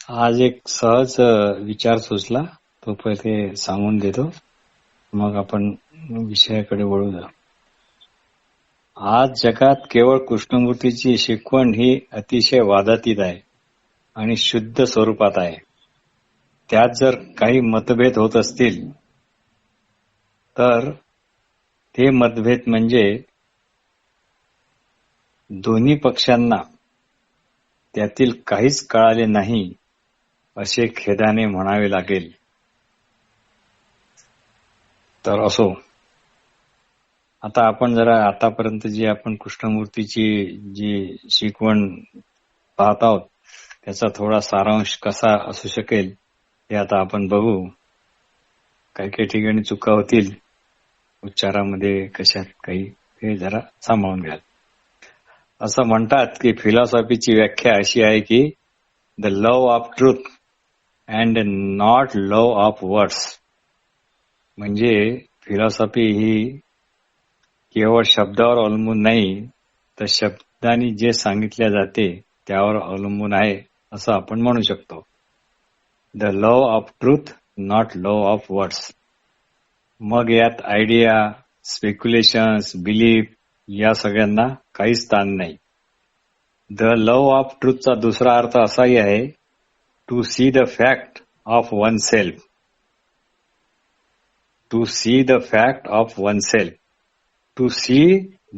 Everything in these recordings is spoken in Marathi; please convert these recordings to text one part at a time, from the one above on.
आज एक सहज विचार सुचला, तो पहिले सांगून देतो, मग आपण विषयाकडे वळूया. आज जगात केवळ कृष्णमूर्तीची शिकवण ही अतिशय वादातीत आहे आणि शुद्ध स्वरूपात आहे. त्यात जर काही मतभेद होत असतील तर ते मतभेद म्हणजे दोन्ही पक्षांना त्यातील काहीच कळाले नाही असे खेदाने म्हणावे लागेल. तर असो, आता आपण जरा आतापर्यंत जी आपण कृष्णमूर्तीची जी शिकवण पाहत आहोत त्याचा थोडा सारांश कसा असू शकेल हे आता आपण बघू. काही काही ठिकाणी चुका होतील उच्चारामध्ये, कशात काही, हे जरा सांभाळून घ्या. असं म्हणतात की फिलॉसॉफीची व्याख्या अशी आहे की the love of truth and not love of words. म्हणजे फिलॉसॉफी ही केवळ शब्दावर अवलंबून नाही, तर शब्दांनी जे सांगितले जाते त्यावर अवलंबून आहे असं आपण म्हणू शकतो. The love of truth, not love of words. मग यात आयडिया, स्पेक्युलेशन्स, बिलीफ या सगळ्यांना काही स्थान नाही. द लव्ह ऑफ ट्रूथचा दुसरा अर्थ असाही आहे, to see the fact of oneself. To see the fact of oneself. To see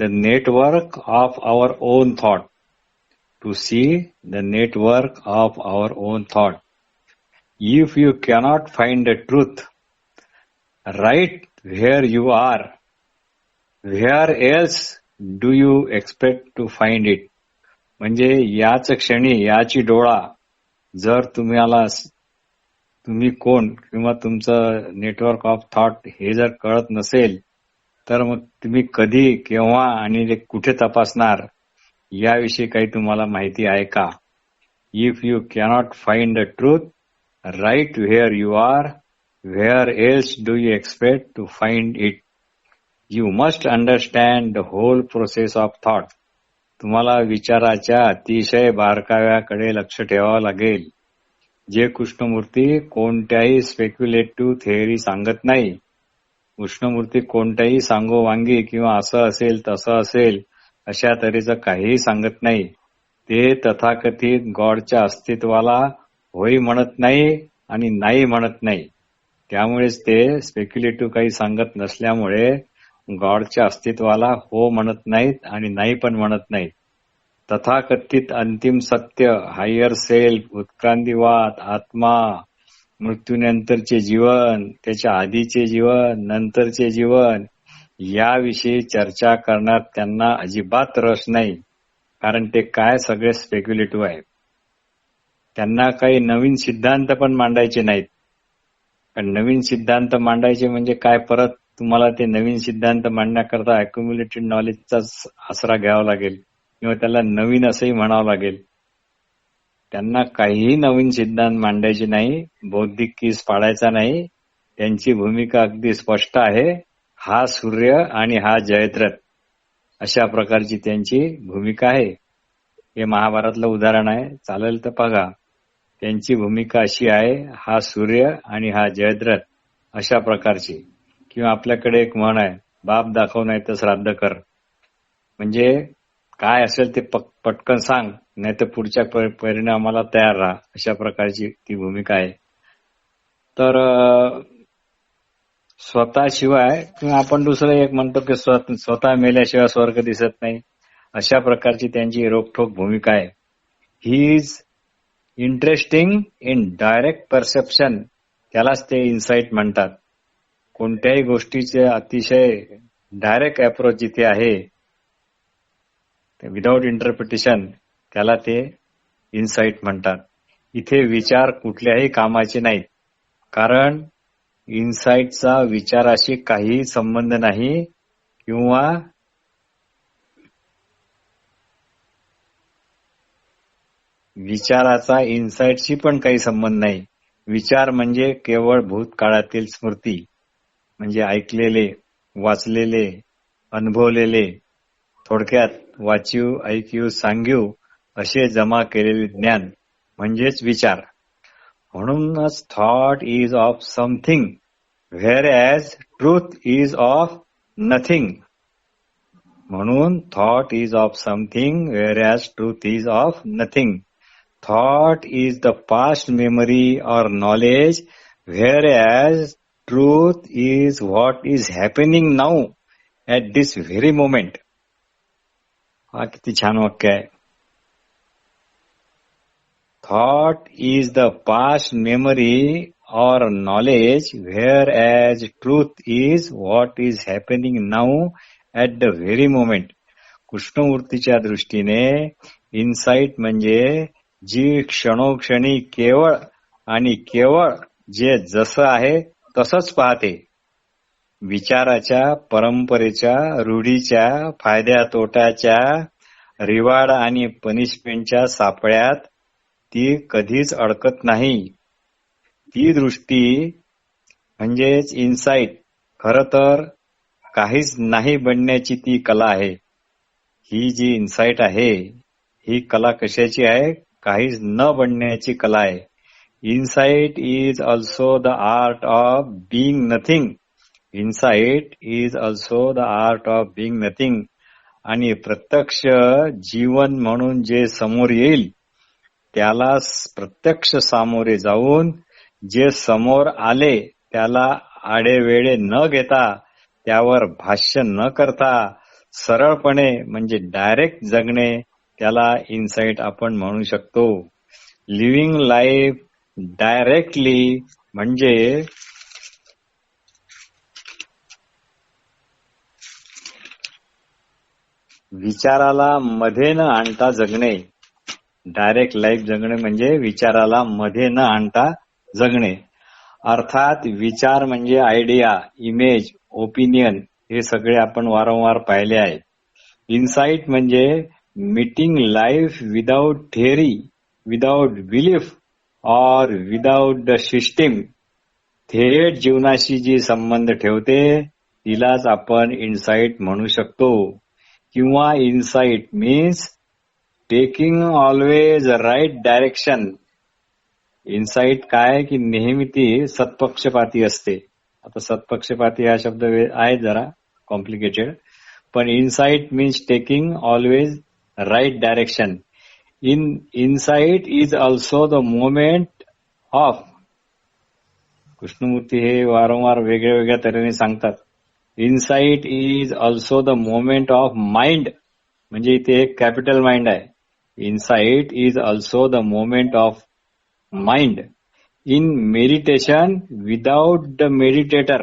the network of our own thought. To see the network of our own thought. If you cannot find the truth right where you are, where else do you expect to find it? म्हणजे याच क्षणी, याची डोळा, जर तुम्ही कोण किंवा तुमचं नेटवर्क ऑफ थॉट हे जर कळत नसेल तर मग तुम्ही कधी, केव्हा आणि ते कुठे तपासणार याविषयी काही तुम्हाला माहिती आहे का? If you cannot find the truth right where you are, where else do you expect to find it? You must understand the whole process of thought. तुम्हाला विचाराच्या अतिशय बारकाव्याकडे लक्ष ठेवावं लागेल. जे कृष्णमूर्ती कोणत्याही स्पेक्युलेटिव्ह थेअरी सांगत नाही. कृष्णमूर्ती कोणत्याही सांगोवांगी किंवा असं असेल तसं असेल अशा तऱ्हेचं काहीही सांगत नाही. ते तथाकथित गॉडच्या अस्तित्वाला होय म्हणत नाही आणि नाही म्हणत नाही. त्यामुळेच ते स्पेक्युलेटिव्ह काही सांगत नसल्यामुळे गॉडच्या अस्तित्वाला हो म्हणत नाहीत आणि नाही पण म्हणत नाहीत. तथाकथित अंतिम सत्य, हायर सेल्फ, उत्क्रांतीवाद, आत्मा, मृत्यूनंतरचे जीवन, त्याच्या आधीचे जीवन, नंतरचे जीवन याविषयी चर्चा करण्यात त्यांना अजिबात रस नाही. कारण ते काय सगळे स्पेक्युलेटिव्ह आहे. त्यांना काही नवीन सिद्धांत पण मांडायचे नाहीत. पण नवीन सिद्धांत मांडायचे म्हणजे काय, परत तुम्हाला ते नवीन सिद्धांत मांडण्याकरता अक्युम्युलेटेड नॉलेजचाच आसरा घ्यावा लागेल किंवा त्याला नवीन असंही म्हणावं लागेल. त्यांना काहीही नवीन सिद्धांत मांडायचे नाही, बौद्धिक कीस पाडायचा नाही. त्यांची भूमिका अगदी स्पष्ट आहे. हा सूर्य आणि हा जयद्रथ अशा प्रकारची त्यांची भूमिका आहे. हे महाभारतलं उदाहरण आहे, चालेल तर बघा. त्यांची भूमिका अशी आहे, हा सूर्य आणि हा जयद्रथ अशा प्रकारची. किंवा आपल्याकडे एक म्हण आहे, बाप दाखव नाही तर श्राद्ध कर. म्हणजे काय असेल ते पटकन सांग, नाही तर पुढच्या परिणामाला तयार राहा, अशा प्रकारची ती भूमिका आहे. तर स्वतःशिवाय किंवा आपण दुसरं एक म्हणतो की स्वतः मेल्याशिवाय स्वर्ग दिसत नाही, अशा प्रकारची त्यांची रोखठोक भूमिका आहे. He is interesting in direct perception. त्यालाच ते इन्साइट म्हणतात. कोणत्याही गोष्टीचे अतिशय डायरेक्ट अप्रोच जिथे आहे, विदाउट इंटरप्रिटेशन, त्याला ते इन्साइट म्हणतात. इथे विचार कुठल्याही कामाचे नाहीत. कारण इन्साइटचा विचाराशी काही संबंध नाही किंवा विचाराचा इन्साइटशी पण काही संबंध नाही. विचार म्हणजे केवळ भूतकाळातील स्मृती, म्हणजे ऐकलेले, वाचलेले, अनुभवलेले, थोडक्यात वाचीव, ऐकीव, सांगीव असे जमा केलेले ज्ञान म्हणजेच विचार. म्हणूनच thought is of something whereas truth is of nothing. म्हणून thought is of something whereas truth is of nothing. Thought is the past memory or knowledge whereas truth is what is happening now at this very moment. हा किती छान वाक्य आहे. Thought is the past memory or knowledge whereas truth is what is happening now at the very moment. कृष्णमूर्तीच्या दृष्टीने इन्साइट म्हणजे जी क्षणोक्षणी केवळ आणि केवळ जे जसं आहे तसंच पाहते. विचाराच्या, परंपरेच्या, रूढीच्या, फायद्या तोट्याच्या, रिवॉर्ड आणि पनिशमेंटच्या सापळ्यात ती कधीच अडकत नाही. ती दृष्टी म्हणजेच इन्साइट खरं तर काहीच नाही बनण्याची ती कला आहे. ही जी इन्साइट आहे ही कला कशाची आहे? काहीच न बनण्याची कला आहे. Insight is also the art of being nothing. Insight is also the art of being nothing. आणि प्रत्यक्ष जीवन म्हणून जे समोर येईल त्याला प्रत्यक्ष सामोरे जाऊन जे समोर आले त्याला आडेवेळे न घेता, त्यावर भाष्य न करता सरळपणे म्हणजे डायरेक्ट जगणे, त्याला इन्साइट आपण म्हणू शकतो. लिव्हिंग लाईफ डायरेक्टली म्हणजे विचाराला मध्ये न आणता जगणे. डायरेक्ट लाईफ जगणे म्हणजे विचाराला मध्ये न आणता जगणे. अर्थात विचार म्हणजे आयडिया, इमेज, ओपिनियन हे सगळे आपण वारंवार पाहिले आहे. इन्साइट म्हणजे meeting life without theory, without belief और विदाउट द सिस्टीम. थेट जीवनाशी जी संबंध ठेवते तिलाच आपण इन्साइट म्हणू शकतो. किंवा insight means taking always right direction. Insight काय की नेहमी ती सत्पक्षपाती असते. आता सत्पक्षपाती हा शब्द आहे जरा कॉम्प्लिकेटेड, पण insight means taking always right direction. Insight is also the moment of. Krishnamurti हे वारंवार वेगळ्या वेगळ्या तऱ्हेने सांगतात. Insight is also the moment of mind. म्हणजे इथे एक कॅपिटल माइंड आहे. Insight is also the moment of mind in meditation without the meditator.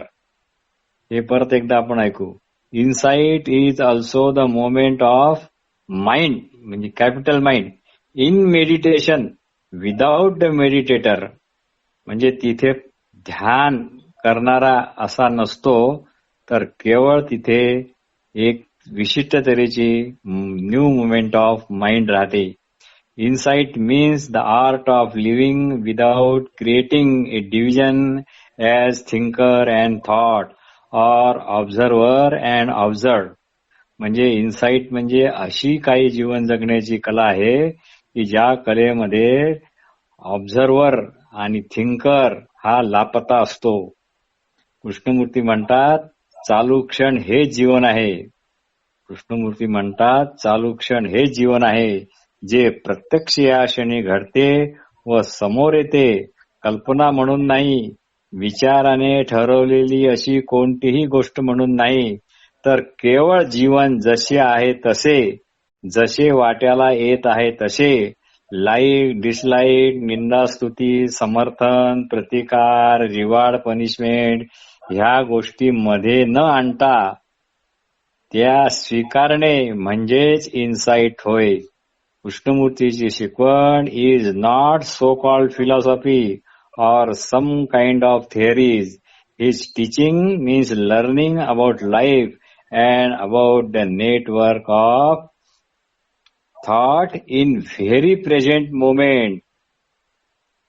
हे परत एकदा आपण ऐकू. Insight is also the moment of mind म्हणजे capital mind in meditation without the meditator. म्हणजे तिथे ध्यान करणारा असा नसतो, तर केवळ तिथे एक विशिष्ट तऱ्हेची न्यू मुवमेंट ऑफ माइंड राहते. Insight means the art of living without creating a division as thinker and thought or observer and observed. म्हणजे इन्साइट म्हणजे अशी काही जीवन जगण्याची कला आहे की ज्या कलेमध्ये ऑब्झर्वर आणि थिंकर हा लापता असतो. कृष्णमूर्ती म्हणतात चालू क्षण हे जीवन आहे. कृष्णमूर्ती म्हणतात चालू क्षण हे जीवन आहे जे प्रत्यक्ष या क्षणी घडते व समोर येते. कल्पना म्हणून नाही, विचाराने ठरवलेली अशी कोणतीही गोष्ट म्हणून नाही, तर केवळ जीवन जसे आहे तसे, जसे वाट्याला येत आहे तसे. लाईक, डिसलाईक, निंदास्तुती, समर्थन, प्रतिकार, रिवॉर्ड, पनिशमेंट ह्या गोष्टी मध्ये न आणता त्या स्वीकारणे म्हणजेच इन्साइट होय. कृष्णमूर्तीची शिकवण is not so called philosophy or some kind of theories. His teaching means learning about life and about the network of thought in very present moment.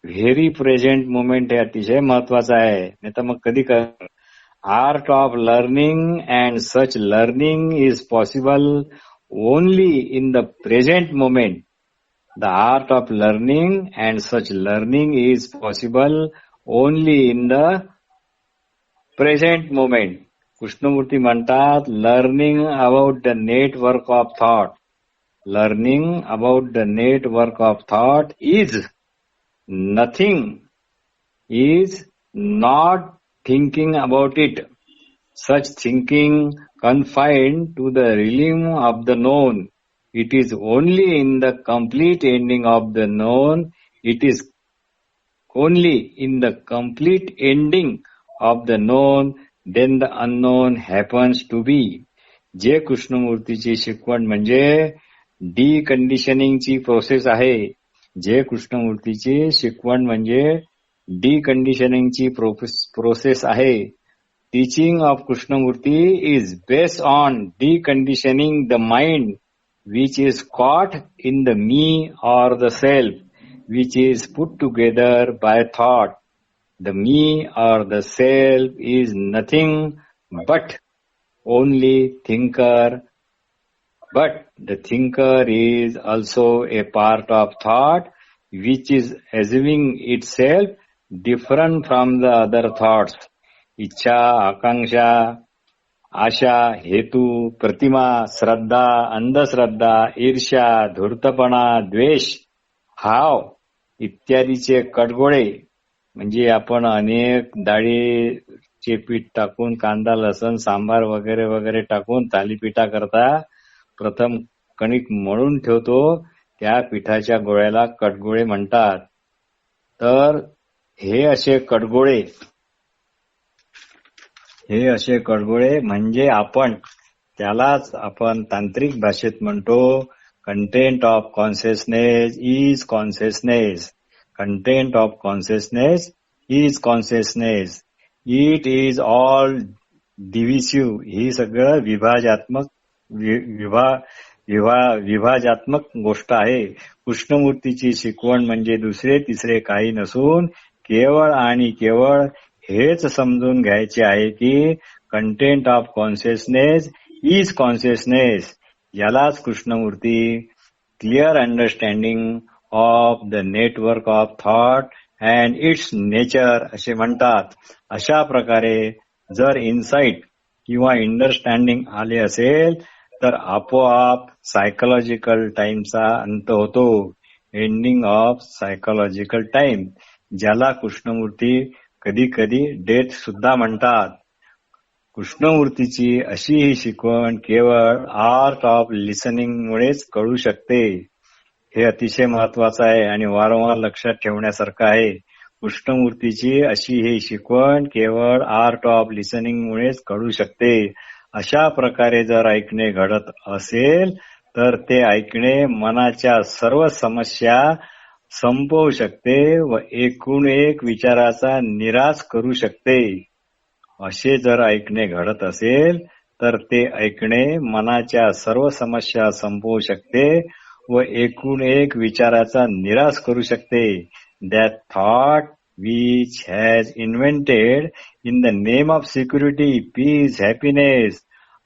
Very present moment हे अतिशय महत्वाचं आहे. नाही तर मग कधी कर. Art of learning and such learning is possible only in the present moment. The art of learning, and such learning is possible only in the present moment. Krishnamurti म्हणतात, learning about the network of thought. Learning about the network of thought is nothing, is not thinking about it. Such thinking confined to the realm of the known. It is only in the complete ending of the known, it is only in the complete ending of the known, then the unknown happens to be. जे कृष्णमूर्तीची शिकवण म्हणजे डिकंडिशनिंगची प्रोसेस आहे. जे कृष्णमूर्तीची शिकवण म्हणजे डिकंडिशनिंगची प्रोसेस आहे. Teaching of Krishnamurti is based on deconditioning the mind which is caught in the me or the self, which is put together by thought. The me or the self is nothing but only thinker, but the thinker is also a part of thought which is assuming itself different from the other thoughts. इच्छा, आकांक्षा, आशा, हेतू, प्रतिमा, श्रद्धा, अंधश्रद्धा, ईर्ष्या, धूर्तपणा, द्वेष, हाव इत्यादीचे कडगोळे. म्हणजे आपण अनेक डाळीचे पीठ टाकून कांदा, लसण, सांबार वगैरे वगैरे टाकून थालीपीठा करता प्रथम कणिक मळून ठेवतो, त्या पिठाच्या गोळ्याला कडगोळे म्हणतात. तर हे असे कडगोळे म्हणजे त्यालाच आपण तांत्रिक भाषेत म्हणतो content of consciousness is consciousness. Content of consciousness is consciousness. It is all divisive. ही सगळं विभाजात्मक गोष्ट आहे. कृष्णमूर्तीची शिकवण म्हणजे दुसरे तिसरे काही नसून केवळ आणि केवळ हेच समजून घ्यायचे आहे की content of consciousness is consciousness. यालाच Krishnamurti clear understanding of the network of thought and its nature असे म्हणतात. अशा प्रकारे जर इन्साइट किंवा अंडरस्टँडिंग आले असेल तर आपोआप सायकोलॉजिकल टाइमचा अंत होतो. एंडिंग ऑफ सायकोलॉजिकल टाइम, ज्याला कृष्णमूर्ती कधी कधी डेथ सुद्धा म्हणतात. कृष्णमूर्तीची अशी ही शिकवण केवळ आर्ट ऑफ लिसनिंग मुळेच कळू शकते. हे अतिशय महत्वाचं आहे आणि वारंवार लक्षात ठेवण्यासारखं आहे. कृष्णमूर्तीची अशी ही शिकवण केवळ आर्ट ऑफ लिसनिंग मुळेच कळू शकते. अशा प्रकारे जर ऐकणे घडत असेल तर ते ऐकणे मनाच्या सर्व समस्या संपवू शकते व एकूण एक विचाराचा निराश करू शकते. असे जर ऐकणे घडत असेल तर ते ऐकणे मनाच्या सर्व समस्या संपवू शकते व एकूण एक विचाराचा निराश करू शकते. That thought which has invented in the name of security, peace, happiness.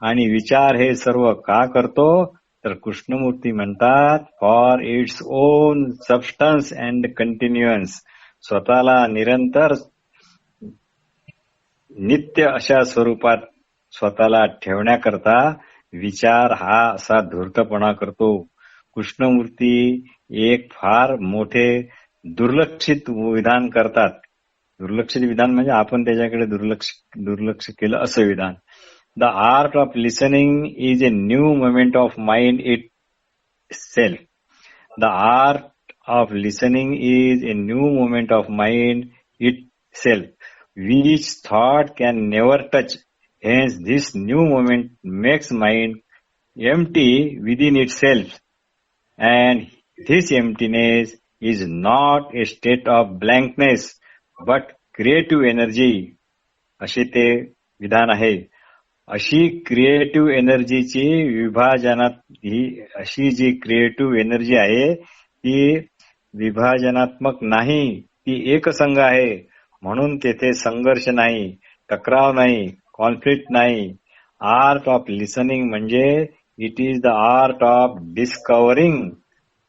आणि विचार हे सर्व का करतो तर कृष्णमूर्ती म्हणतात for its own substance and continuance. स्वतःला निरंतर नित्य अशा स्वरूपात स्वतःला ठेवण्याकरता विचार हा असा धूर्तपणा करतो. कृष्णमूर्ती एक फार मोठे दुर्लक्षित विधान करतात. दुर्लक्षित विधान म्हणजे आपण त्याच्याकडे दुर्लक्ष केलं असं विधान. The art of listening is a new moment of mind it self. The art of listening is a new moment of mind it self which thought can never touch. Hence this new moment makes mind empty within itself, and this emptiness is not a state of blankness but creative energy. असे ते विधान आहे. अशी क्रिएटिव्ह एनर्जीची विभाजनात ही अशी जी क्रिएटिव्ह एनर्जी आहे ती विभाजनात्मक नाही, ती एकसंघ आहे. म्हणून तेथे संघर्ष नाही, टकराव नाही, कॉन्फ्लिक्ट नाही. आर्ट ऑफ लिसनिंग म्हणजे it is the art of discovering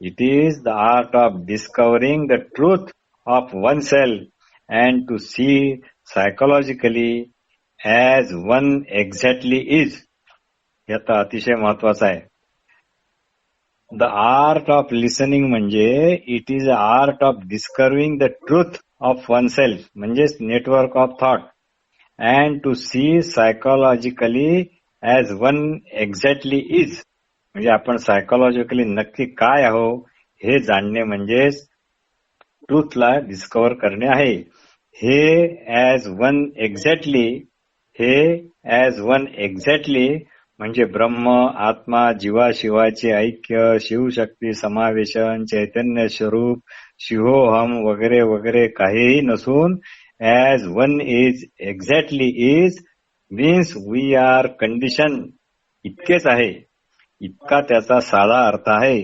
It is the art of discovering the truth of oneself and to see psychologically as one exactly is. हे आता अतिशय महत्वाचं आहे. द आर्ट ऑफ लिसनिंग म्हणजे it is a art of discovering the truth of oneself म्हणजेच network of thought and to see psychologically as one exactly is म्हणजे आपण सायकोलॉजिकली नक्की काय आहो हे जाणणे म्हणजेच ट्रूथला डिस्कव्हर करणे आहे. हे ॲज वन एक्झॅक्टली म्हणजे ब्रह्म, आत्मा, जीवाशिवाचे ऐक्य, शिवशक्ती समावेशन, चैतन्य स्वरूप, शिवोहम वगैरे वगैरे काहीही नसून as one is exactly is means we are condition इतकेच आहे. इतका त्याचा साधा अर्थ आहे.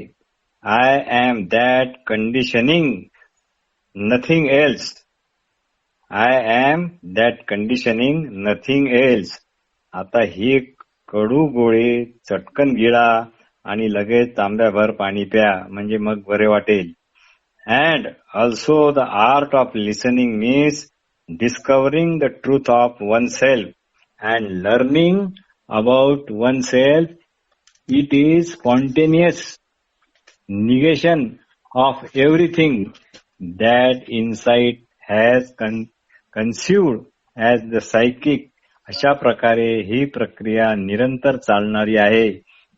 I am that conditioning nothing else. I am that conditioning nothing else. आता ही कडू गोळी चटकन गिळा आणि लगेच तांब्याभर पाणी प्या म्हणजे मग बरे वाटेल. And also the art of listening means discovering the truth of one self and learning about one self. It is spontaneous negation of everything that insight has conceived as the psychic. अशा प्रकारे ही प्रक्रिया निरंतर चालणारी आहे.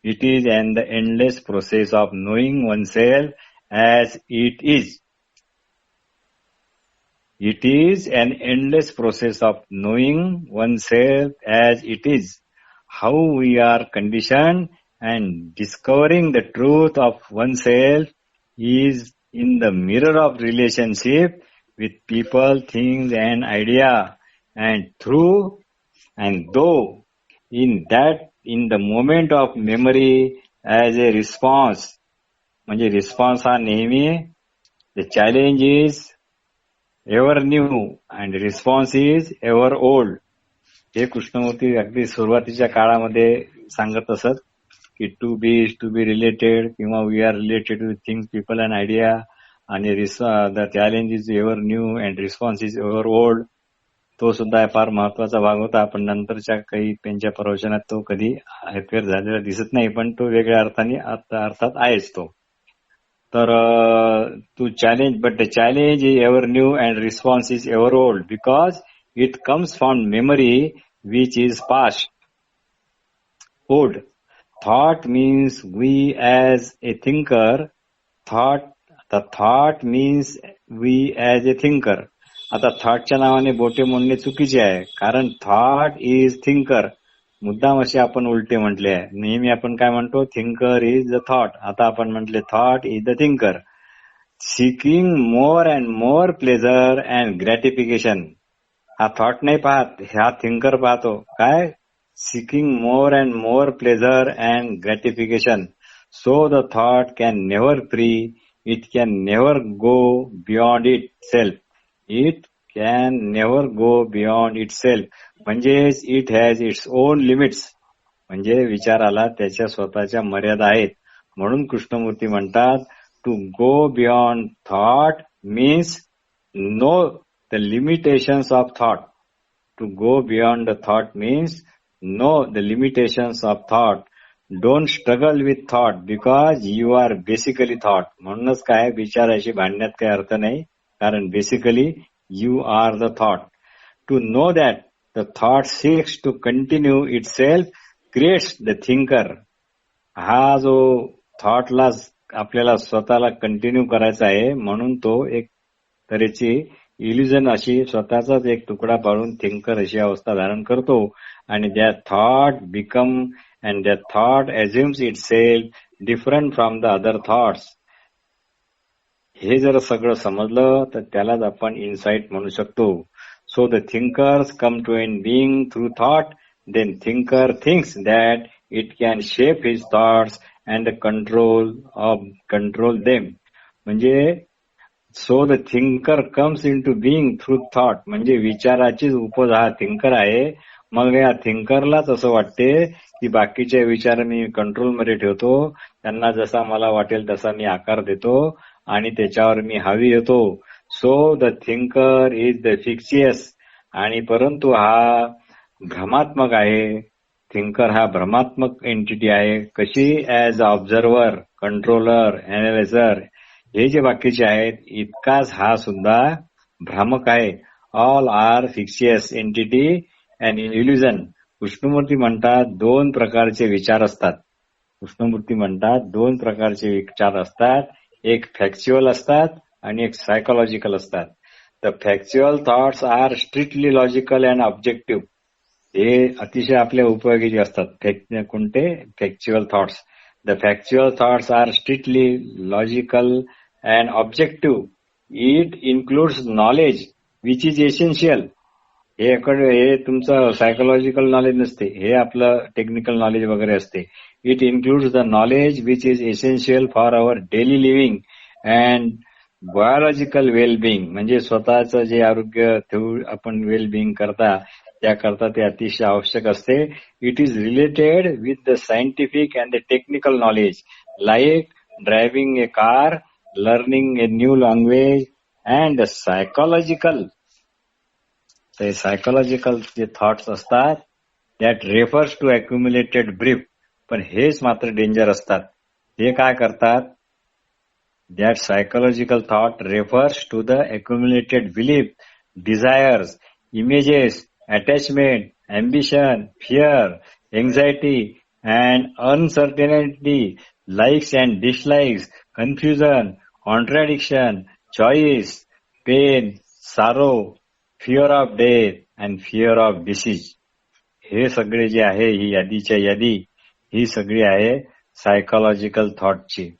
It is and the endless process of knowing oneself as it is. It is an endless process of knowing oneself as it is. How we are conditioned and discovering the truth of oneself is in the mirror of relationship with people, things and idea, and though in the moment of memory as a response. म्हणजे रिस्पॉन्स हा नेहमी the challenge is ever new and response is ever old. हे कृष्णमूर्ती अगदी सुरुवातीच्या काळामध्ये सांगत असत की टू बी रिलेटेड किंवा we are related with things, people and idea आणि the challenge is ever new and response is ever old. तो सुद्धा फार महत्वाचा भाग होता. पण नंतरच्या काही त्यांच्या प्रवचनात तो कधी अफेअर झालेला दिसत नाही, पण तो वेगळ्या अर्थात आहेच तो. तर to challenge but the challenge is ever new and response is ever old because it comes from memory which is past. Old thought means we as a thinker. The thought means we as a thinker. आता थॉटच्या नावाने बोटे मोडणे चुकीचे आहे, कारण थॉट इज थिंकर. मुद्दाम असे आपण उलटे म्हटले आहे. नेहमी आपण काय म्हणतो, थिंकर इज द थॉट. आता आपण म्हटले thought is the thinker. Seeking more and more pleasure and gratification. हा थॉट नाही पाहत, हा थिंकर पाहतो. काय? seeking more and more pleasure and gratification. So the thought can never free, it can never go beyond itself. It can never go beyond itself. म्हणजेच it has its own limits. म्हणजे विचाराला त्याच्या स्वतःच्या मर्यादा आहेत. म्हणून कृष्णमूर्ती म्हणतात to go beyond thought means know the limitations of thought. To go beyond the thought means know the limitations of thought. Don't struggle with thought because you are basically thought. म्हणूनच काय, विचाराशी भांडण्यात काही अर्थ नाही, कारण basically you are the thought. To know that the thought seeks to continue itself creates the thinker. हा जो थॉटला आपल्याला स्वतःला कंटिन्यू करायचा आहे म्हणून तो एक तऱ्हेची इल्युजन अशी स्वतःचाच एक तुकडा पाडून थिंकर अशी अवस्था धारण करतो. आणि that thought become and that thought assumes itself different from the other thoughts. हे जर सगळं समजलं तर त्यालाच आपण इन्साइट म्हणू शकतो. So the thinkers come to an being through thought. Then thinker thinks that it can shape his thoughts and control them. म्हणजे so the thinker comes into being through thought. म्हणजे विचाराचीच उपज हा थिंकर आहे. मग या थिंकरलाच असं वाटते की बाकीचे विचार मी कंट्रोलमध्ये ठेवतो, त्यांना जसा मला वाटेल तसा मी आकार देतो आणि त्याच्यावर मी हावी येतो. So the thinker is the fictitious. आणि परंतु हा भ्रमात्मक आहे. थिंकर हा भ्रमात्मक एंटिटी आहे. कशी? ॲज ऑब्झर्वर, कंट्रोलर, अॅनालायझर हे जे बाकीचे आहेत, इतकाच हा सुद्धा भ्रामक आहे. All are fictitious entity and illusion. Krishnamurti म्हणतात दोन प्रकारचे विचार असतात. कृष्णमूर्ती म्हणतात दोन प्रकारचे विचार असतात. एक फॅक्च्युअल असतात आणि एक सायकोलॉजिकल असतात. The factual thoughts are strictly logical and objective. हे अतिशय आपल्या उपयोगी असतात. कोणते? Factual thoughts. The factual thoughts are strictly logical and objective. It includes knowledge which is essential. हे तुमचं सायकोलॉजिकल नॉलेज नसते, हे आपलं टेक्निकल नॉलेज वगैरे असते. It includes the knowledge which is essential for our daily living and biological wellbeing. म्हणजे स्वतःचं जे आरोग्य आपण वेलबिंग करता त्याकरता ते अतिशय आवश्यक असते. It is related with the scientific and the technical knowledge like driving A car, learning a new language and psychological. ते सायकोलॉजिकल जे थॉट्स असतात दॅट रेफर्स टू अक्युम्युलेटेड ब्रीफ. पण हेच मात्र डेंजर असतात. हे काय करतात? That psychological thought refers to the accumulated belief, desires, images, attachment, ambition, fear, anxiety, and uncertainty, likes and dislikes, confusion, contradiction, choice, pain, sorrow, fear of death, and fear of disease. हे सगळे जे आहे, ही यादीच्या यादी, ही सगळी आहे सायकोलॉजिकल थॉटची.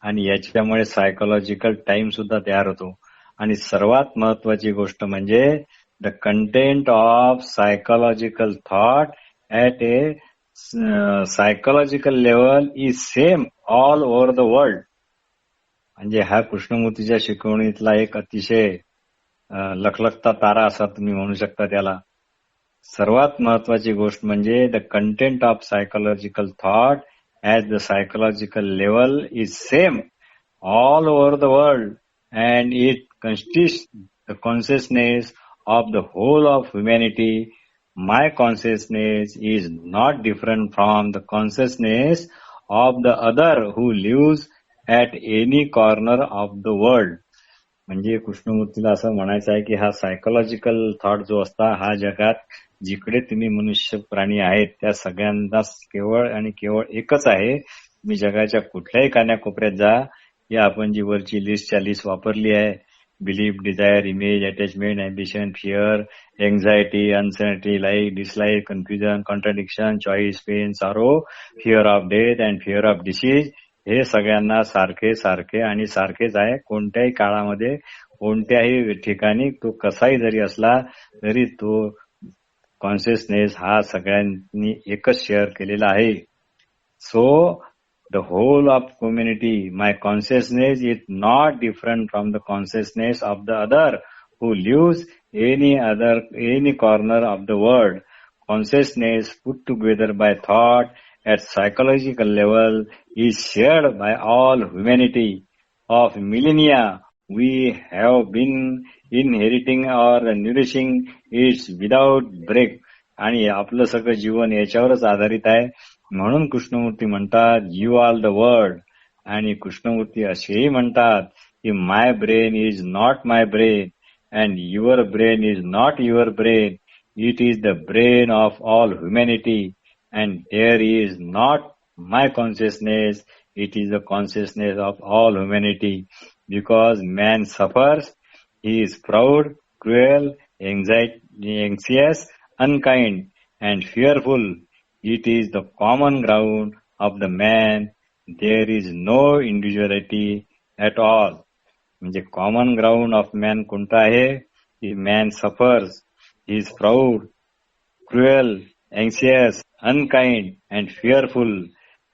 आणि याच्यामुळे सायकोलॉजिकल टाइम सुद्धा तयार होतो. आणि सर्वात महत्वाची गोष्ट म्हणजे the content of psychological thought at A psychological level is same all over the world. म्हणजे हा कृष्णमूर्तीच्या शिकवणीतला एक अतिशय लखलखता तारा असा तुम्ही म्हणू शकता त्याला. सर्वात महत्वाची गोष्ट म्हणजे the content of psychological thought at the psychological level is same all over the world and it constitutes the consciousness of the whole of humanity. My consciousness is not different from the consciousness of the other who lives at any corner of the world. म्हणजे कृष्णमूर्तीला असं म्हणायचं आहे की हा सायकोलॉजिकल थॉट जो असता हा जगात जिकडे तुम्ही मनुष्य प्राणी आहेत त्या सगळ्यांना केवळ आणि केवळ एकच आहे. तुम्ही जगाच्या कुठल्याही कानाकोपऱ्यात जा, या आपण जी वरची लिस्ट वापरली आहे, belief, desire, image, attachment, ambition, fear, anxiety, uncertainty, like, dislike, confusion, contradiction, choice, pain, sorrow, fear of death and fear of disease, हे सगळ्यांना सारखे सारखे आणि सारखेच आहे. कोणत्याही काळामध्ये कोणत्याही ठिकाणी तो कसाही जरी असला तरी तो कॉन्शियसनेस हा सगळ्यांनी एकच शेअर केलेला आहे. So the whole of community, my consciousness is not different from the consciousness of the other who lives any corner of the world. Consciousness put together by thought at psychological level is shared by all humanity. Of millennia we have been inheriting or nourishing it without break. आणि आपलं सगळं जीवन याच्यावरच आधारित आहे. म्हणून कृष्णमूर्ती म्हणतात यू आर द वर्ल्ड. आणि कृष्णमूर्ती असेही म्हणतात की my brain is not my brain and your brain is not your brain. It is the brain of all humanity and there is not my consciousness. It is the consciousness of all humanity. Because man suffers, he is proud, cruel, anxious, unkind and fearful. It is the common ground of the man. There is no individuality at all. म्हणजे कॉमन ग्राउंड ऑफ मॅन कोणता आहे? की man suffers, he is proud, cruel, anxious, unkind and fearful.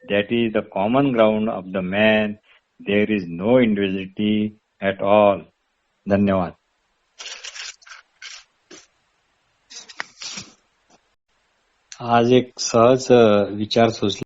That is the common ground of the man. There is no individuality at all. धन्यवाद. आज एक सहज विचार सुचला